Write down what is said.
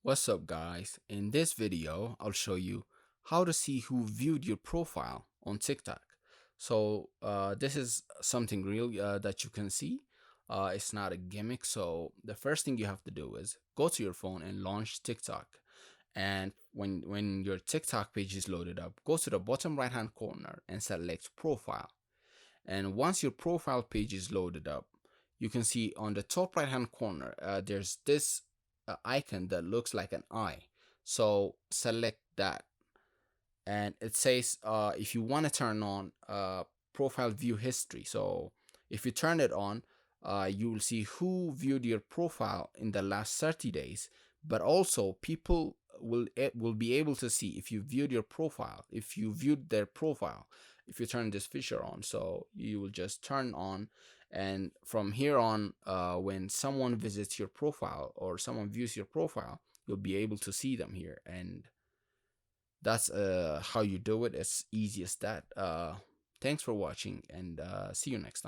What's up, guys? In this video, I'll show you how to see who viewed your profile on TikTok. This is something real that you can see. It's not a gimmick. So the first thing you have to do is go to your phone and launch TikTok. And when your TikTok page is loaded up, go to the bottom right hand corner and select profile. And once your profile page is loaded up, you can see on the top right hand corner, there's this icon that looks like an eye. So select that. And it says if you want to turn on profile view history. So if you turn it on, you will see who viewed your profile in the last 30 days, but also people will be able to see if you viewed your profile, if you viewed their profile, if you turn this feature on. So you will just turn on, and from here on, when someone visits your profile or someone views your profile, you'll be able to see them here. And that's how you do it. It's easy as that. Thanks for watching, and see you next time.